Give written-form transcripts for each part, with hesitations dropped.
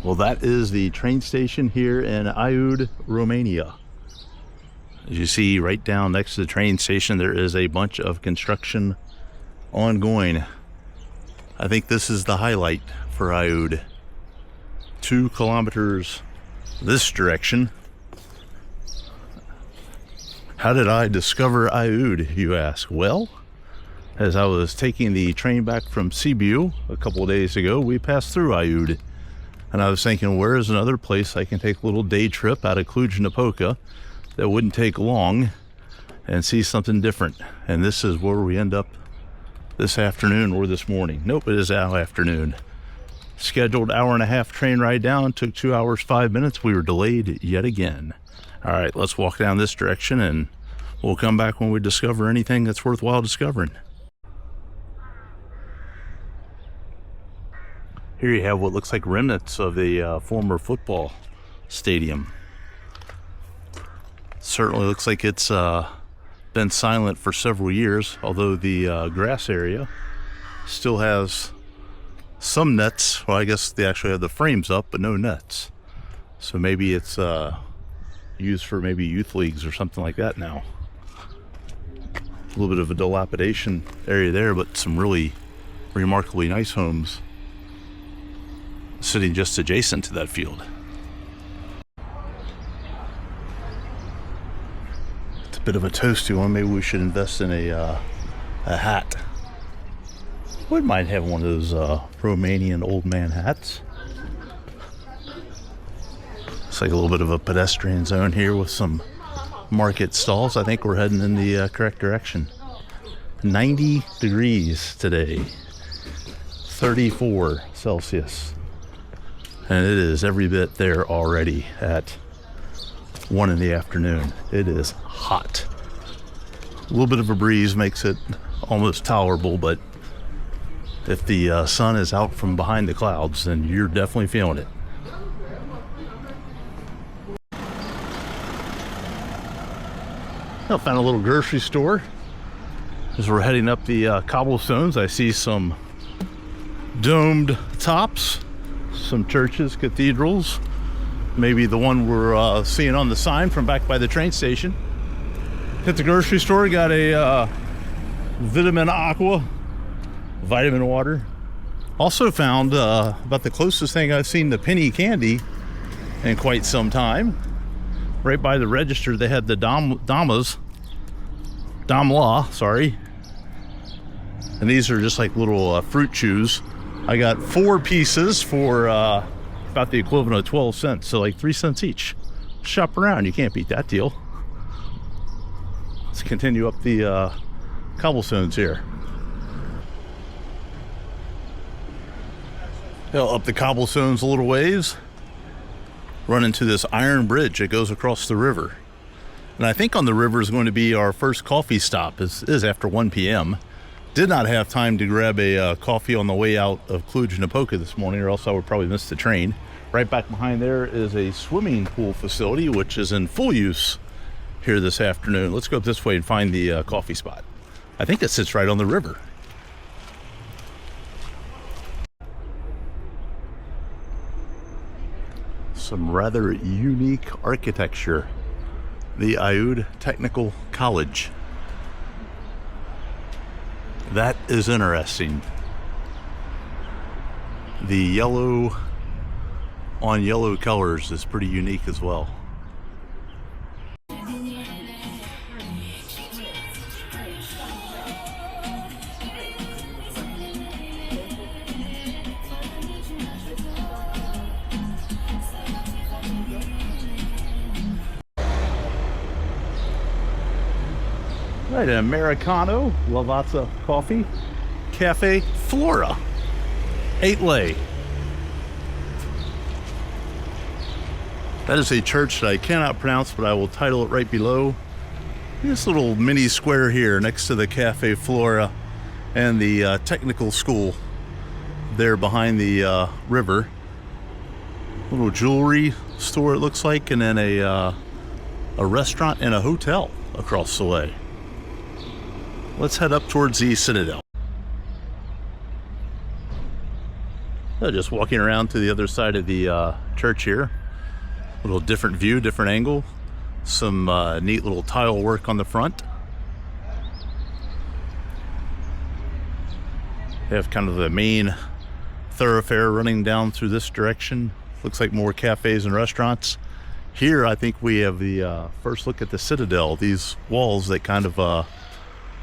Well, that is the train station here in Aiud, Romania. As you see right down next to the train station, there is a bunch of construction ongoing. I think this is the highlight for Aiud. 2 kilometers this direction. How did I discover Aiud, you ask? Well, as I was taking the train back from Sibiu a couple of days ago, we passed through Aiud. And I was thinking, where is another place I can take a little day trip out of Cluj-Napoca that wouldn't take long and see something different? And this is where we end up this afternoon or this morning. Nope, it is our afternoon. Scheduled hour-and-a-half train ride down, took 2 hours, 5 minutes. We were delayed yet again. All right, let's walk down this direction and we'll come back when we discover anything that's worthwhile discovering. Here you have what looks like remnants of a former football stadium. Certainly looks like it's been silent for several years, although the grass area still has some nets. Well, I guess they actually have the frames up, but no nets. So maybe it's used for maybe youth leagues or something like that now. A little bit of a dilapidation area there, but some really remarkably nice homes sitting just adjacent to that field. It's a bit of a toasty one. Maybe we should invest in a hat. Wouldn't mind having one of those Romanian old man hats. It's like a little bit of a pedestrian zone here with some market stalls. I think we're heading in the correct direction. 90 degrees today, 34 Celsius. And it is every bit there already at 1 in the afternoon. It is hot. A little bit of a breeze makes it almost tolerable, but if the sun is out from behind the clouds, then you're definitely feeling it. I found a little grocery store. As we're heading up the cobblestones, I see some domed tops, some churches, cathedrals, maybe the one we're seeing on the sign from back by the train station. Hit the grocery store, got a vitamin aqua, vitamin water. Also found about the closest thing I've seen to penny candy in quite some time. Right by the register, they had the Damla, sorry. And these are just like little fruit chews. I got 4 pieces for about the equivalent of 12 cents, so like 3 cents each. Shop around, you can't beat that deal. Let's continue up the cobblestones here. Up the cobblestones a little ways, run into this iron bridge that goes across the river. And I think on the river is going to be our first coffee stop. It is after 1 p.m. Did not have time to grab a coffee on the way out of Cluj-Napoca this morning, or else I would probably miss the train. Right back behind there is a swimming pool facility, which is in full use here this afternoon. Let's go up this way and find the coffee spot. I think it sits right on the river. Some rather unique architecture. The Aiud Technical College. That is interesting. The yellow on yellow colors is pretty unique as well. Right, an Americano, Lavazza coffee, Cafe Flora, 8 lei. That is a church that I cannot pronounce, but I will title it right below. This little mini square here next to the Cafe Flora and the technical school there behind the river. Little jewelry store it looks like, and then a restaurant and a hotel across the way. Let's head up towards the citadel. Just walking around to the other side of the church here. A little different view, different angle. Some neat little tile work on the front. They have kind of the main thoroughfare running down through this direction. Looks like more cafes and restaurants. Here, I think we have the first look at the citadel. These walls that kind of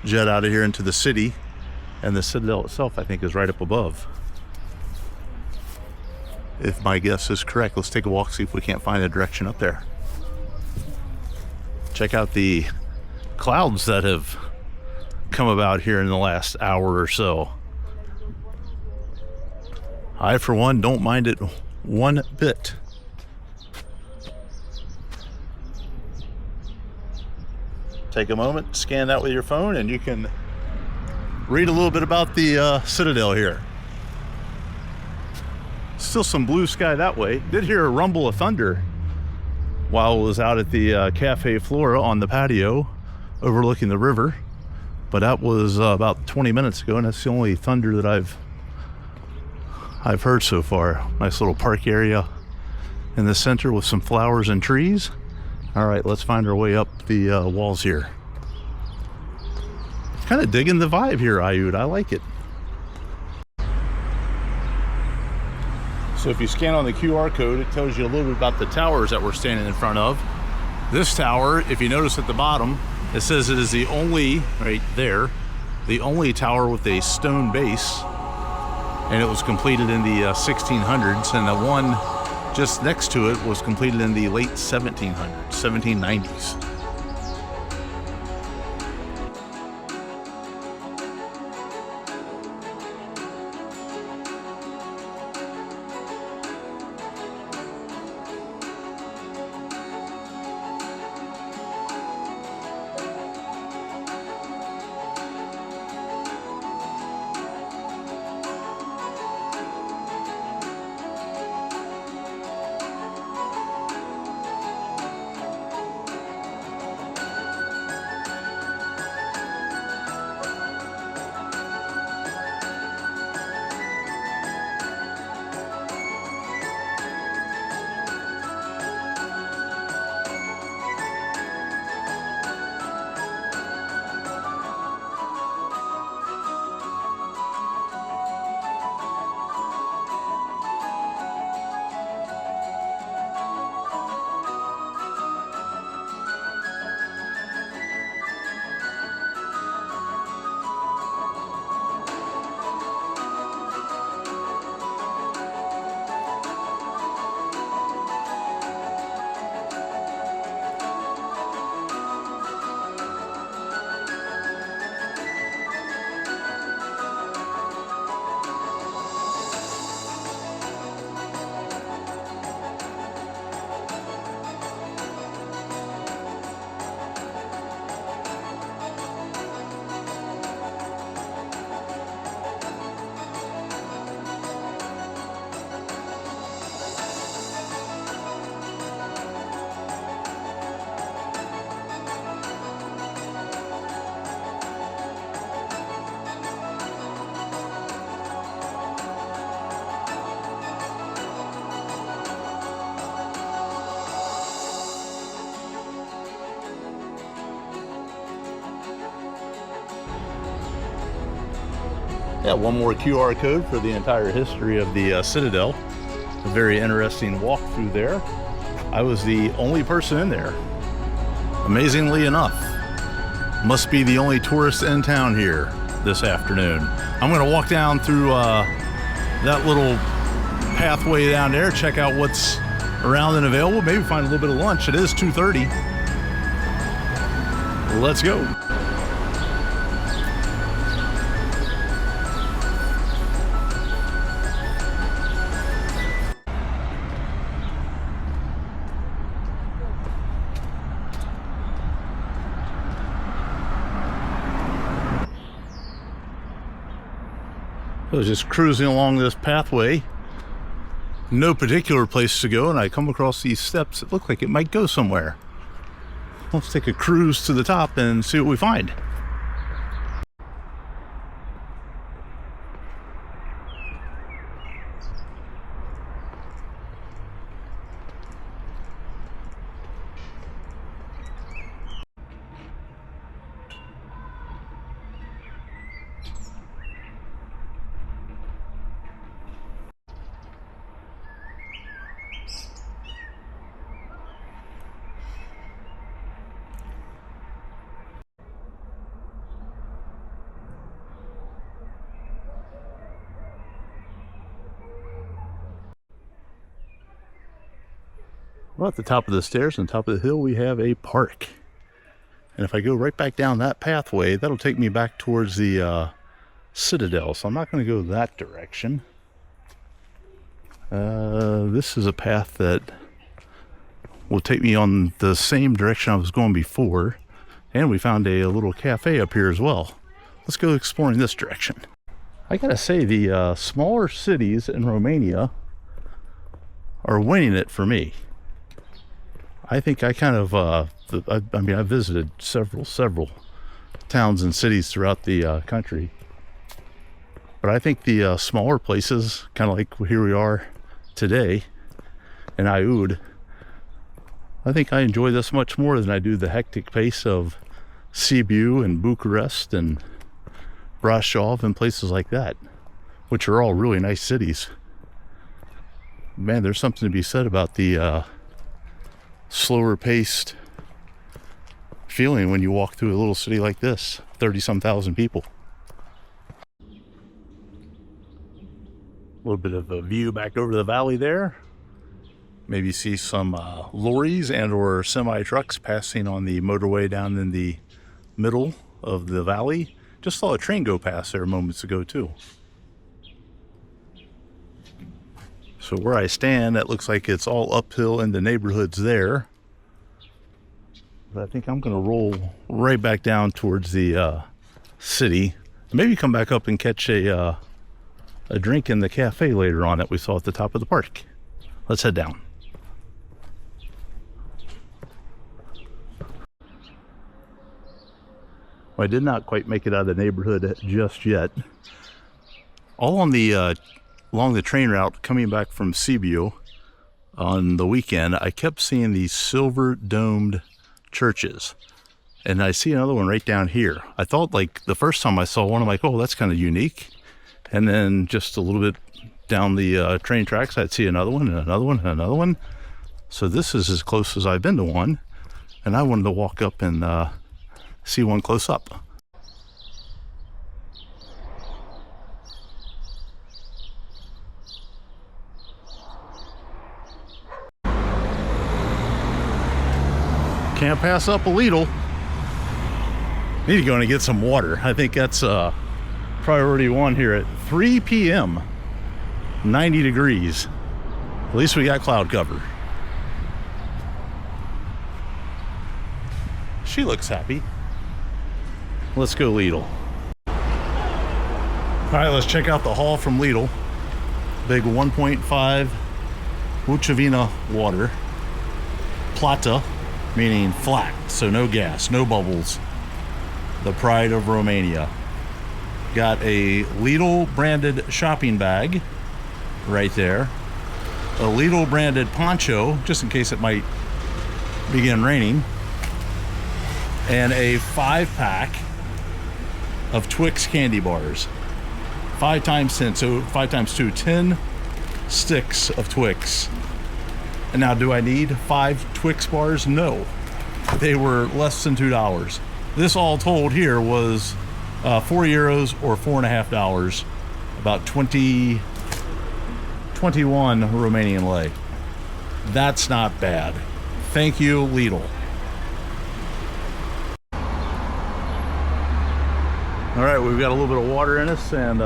jet out of here into the city. And the citadel itself, I think, is right up above. If my guess is correct, let's take a walk, see if we can't find a direction up there. Check out the clouds that have come about here in the last hour or so. I, for one, don't mind it one bit. Take a moment, scan that with your phone, and you can read a little bit about the citadel here. Still some blue sky that way. Did hear a rumble of thunder while I was out at the Cafe Flora on the patio overlooking the river, but that was about 20 minutes ago, and that's the only thunder that I've heard so far. Nice little park area in the center with some flowers and trees. All right, let's find our way up the walls here. Kind of digging the vibe here, Aiud. I like it. So if you scan on the QR code, it tells you a little bit about the towers that we're standing in front of. This tower, if you notice at the bottom, it says it is the only, right there, the only tower with a stone base. And it was completed in the 1600s, and the one just next to it was completed in the late 1700s, 1790s. Yeah, one more QR code for the entire history of the Citadel. A very interesting walk through there. I was the only person in there, amazingly enough. Must be the only tourist in town here this afternoon. I'm gonna walk down through that little pathway down there, check out what's around and available, maybe find a little bit of lunch. It is 2:30. Let's go. I was just cruising along this pathway, no particular place to go, and I come across these steps that look like it might go somewhere. Let's take a cruise to the top and see what we find. Well, at the top of the stairs and top of the hill, we have a park. And if I go right back down that pathway, that'll take me back towards the citadel. So I'm not going to go that direction. This is a path that will take me on the same direction I was going before. And we found a little cafe up here as well. Let's go exploring this direction. I gotta say, the smaller cities in Romania are winning it for me. I think I kind of, I mean, I visited several towns and cities throughout the country. But I think the smaller places, kind of like here we are today in Aiud, I think I enjoy this much more than I do the hectic pace of Sibiu and Bucharest and Brașov and places like that, which are all really nice cities. Man, there's something to be said about the slower paced feeling when you walk through a little city like this, 30-some thousand people. A little bit of a view back over the valley there. Maybe see some lorries and or semi trucks passing on the motorway down in the middle of the valley. Just saw a train go past there moments ago too. So where I stand, that looks like it's all uphill in the neighborhoods there. But I think I'm gonna roll right back down towards the city. Maybe come back up and catch a drink in the cafe later on that we saw at the top of the park. Let's head down. Well, I did not quite make it out of the neighborhood just yet. All on the along the train route coming back from Sibiu on the weekend, I kept seeing these silver domed churches. And I see another one right down here. I thought, like, the first time I saw one, I'm like, oh, that's kind of unique. And then just a little bit down the train tracks, I'd see another one and another one and another one. So this is as close as I've been to one. And I wanted to walk up and see one close up. Can't pass up a Lidl. Need to go in and get some water. I think that's priority one here at 3 p.m. 90 degrees. At least we got cloud cover. She looks happy. Let's go Lidl. All right, let's check out the haul from Lidl. Big 1.5 Vucevina water. Plata, meaning flat, so no gas, no bubbles. The pride of Romania. Got a Lidl branded shopping bag right there. A Lidl branded poncho, just in case it might begin raining. And a 5-pack of Twix candy bars. 5 times 10, so 5 times 2, 10 sticks of Twix. And now, do I need 5 Twix bars? No. They were less than $2. This all told here was €4 or $4.50, about 21 Romanian lei. That's not bad. Thank you, Lidl. All right, we've got a little bit of water in us and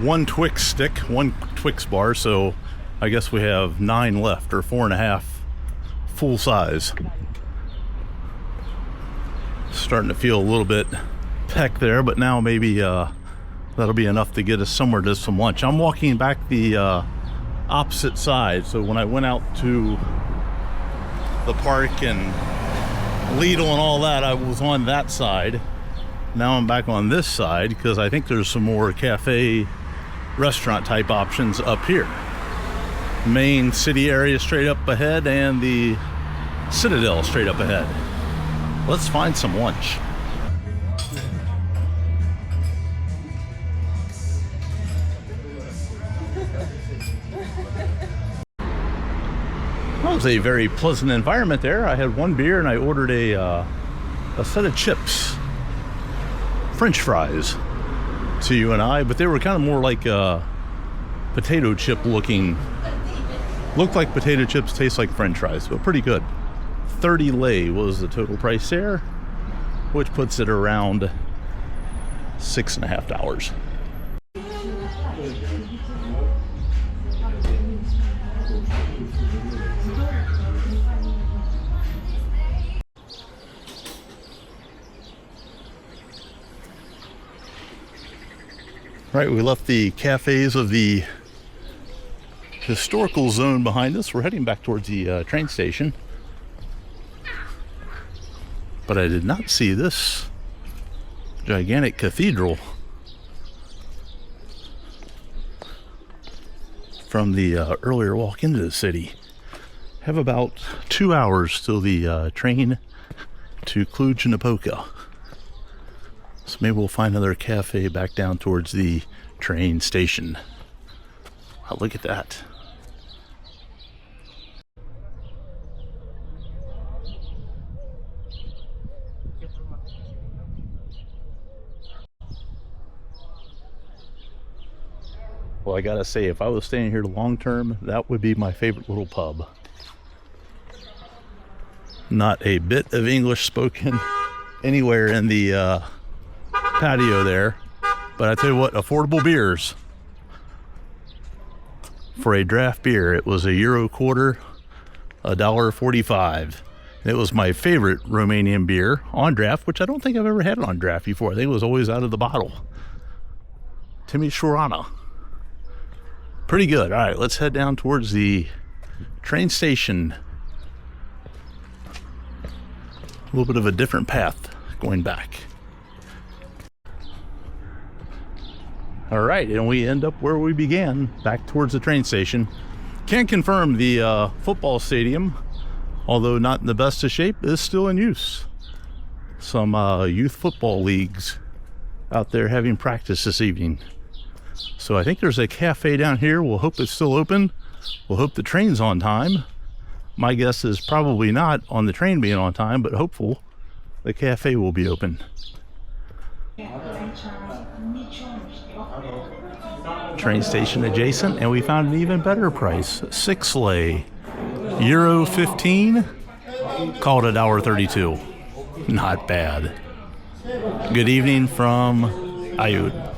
one Twix stick, one Twix bar, so I guess we have 9 left, or 4.5 full size. Starting to feel a little bit peck there, but now maybe that'll be enough to get us somewhere to some lunch. I'm walking back the opposite side, so when I went out to the park and Lidl and all that, I was on that side. Now I'm back on this side because I think there's some more cafe restaurant type options up here. Main city area straight up ahead and the citadel straight up ahead. Let's find some lunch. That was a very pleasant environment there. I had one beer and I ordered a set of chips. French fries to you and I, but they were kind of more like potato chip looking Looked like potato chips, taste like french fries, but pretty good. 30 lei was the total price there, which puts it around $6.50. Right, we left the cafes of the historical zone behind us. We're heading back towards the train station. But I did not see this gigantic cathedral from the earlier walk into the city. Have about 2 hours till the train to Cluj-Napoca. So maybe we'll find another cafe back down towards the train station. Wow, look at that. Well, I gotta say, if I was staying here long term, that would be my favorite little pub. Not a bit of English spoken anywhere in the patio there, but I tell you what, affordable beers. For a draft beer, it was €1.25, $1.45. It was my favorite Romanian beer on draft, which I don't think I've ever had it on draft before. I think it was always out of the bottle. Timișoara. Pretty good. All right, let's head down towards the train station. A little bit of a different path going back. All right, and we end up where we began, back towards the train station. Can't confirm the football stadium, although not in the best of shape, is still in use. Some youth football leagues out there having practice this evening. So I think there's a cafe down here. We'll hope it's still open. We'll hope the train's on time. My guess is probably not on the train being on time, but hopeful the cafe will be open. Train station adjacent, and we found an even better price. 6 lei, €1.15, called $1.32. Not bad. Good evening from Aiud.